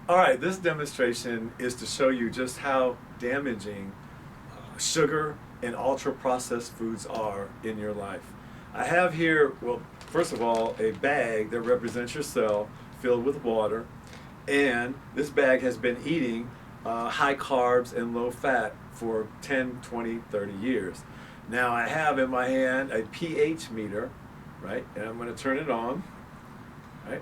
All right, this demonstration is to show you just how damaging sugar and ultra processed foods are in your life. I have here, well, first of all, a bag that represents your cell filled with water, and this bag has been eating high carbs and low fat for 10, 20, 30 years. Now I have in my hand a pH meter, right, and I'm going to turn it on, right?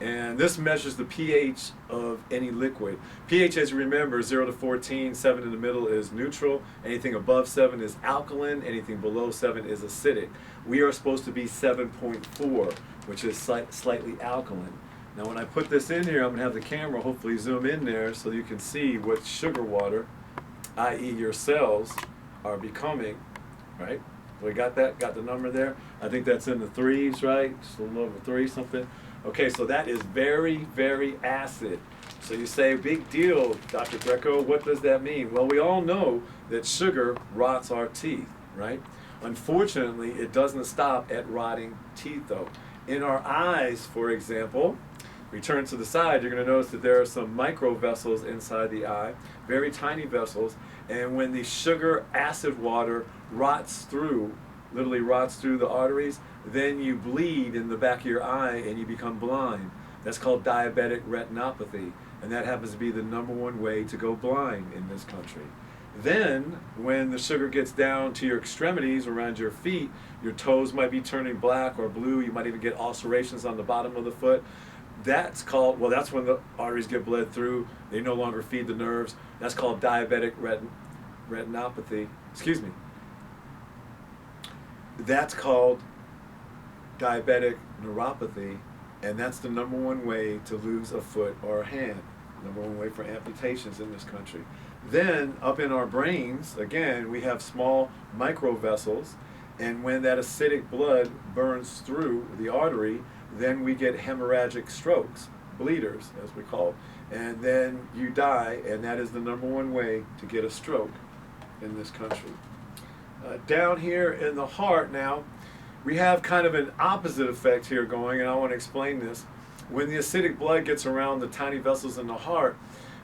And this measures the pH of any liquid. pH, as you remember, 0 to 14, 7 in the middle is neutral. Anything above 7 is alkaline. Anything below 7 is acidic. We are supposed to be 7.4, which is slightly alkaline. Now when I put this in here, I'm going to have the camera hopefully zoom in there so you can see what sugar water, i.e. your cells, are becoming, right? We got that? Got the number there? I think that's in the 3s, right? Just a little over 3 something. Okay, so that is very, very acid. So you say, big deal, Dr. Greco, what does that mean? Well, we all know that sugar rots our teeth, right? Unfortunately, it doesn't stop at rotting teeth, though. In our eyes, for example, we turn to the side, you're going to notice that there are some micro vessels inside the eye, very tiny vessels, and when the sugar acid water rots through, literally rots through the arteries, then you bleed in the back of your eye and you become blind. That's called diabetic retinopathy, and that happens to be the #1 way to go blind in this country. Then, when the sugar gets down to your extremities around your feet, your toes might be turning black or blue, you might even get ulcerations on the bottom of the foot. That's called, well, that's when the arteries get bled through, they no longer feed the nerves. That's called diabetic retinopathy. Excuse me. That's called diabetic neuropathy, and that's the #1 way to lose a foot or a hand, #1 way for amputations in this country. Then up in our brains, again, we have small micro vessels, and when that acidic blood burns through the artery, then we get hemorrhagic strokes, bleeders as we call it, and then you die, and that is the #1 way to get a stroke in this country. Down here in the heart now, we have kind of an opposite effect here going, and I want to explain this. When the acidic blood gets around the tiny vessels in the heart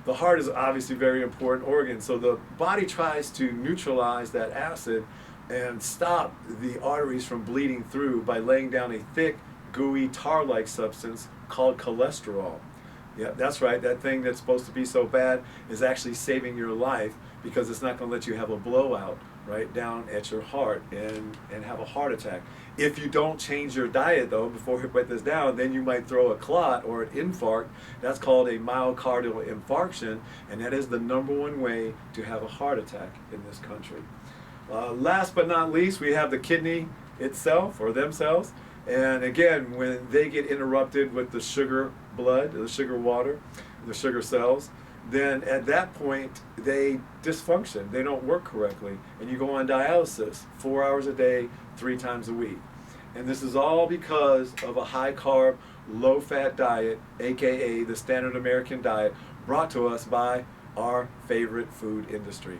is obviously a very important organ, so the body tries to neutralize that acid and stop the arteries from bleeding through by laying down a thick, gooey, tar-like substance called cholesterol. Yeah, that's right, that thing that's supposed to be so bad is actually saving your life because it's not going to let you have a blowout right down at your heart and have a heart attack. If you don't change your diet though, before we put this down, then you might throw a clot or an infarct. That's called a myocardial infarction, and that is the #1 way to have a heart attack in this country. Last but not least, we have the kidney itself or themselves. And again, when they get interrupted with the sugar blood, the sugar water, the sugar cells, then at that point they dysfunction. They don't work correctly, and you go on dialysis 4 hours a day, 3 times a week. And this is all because of a high carb, low fat diet, aka the standard American diet, brought to us by our favorite food industry.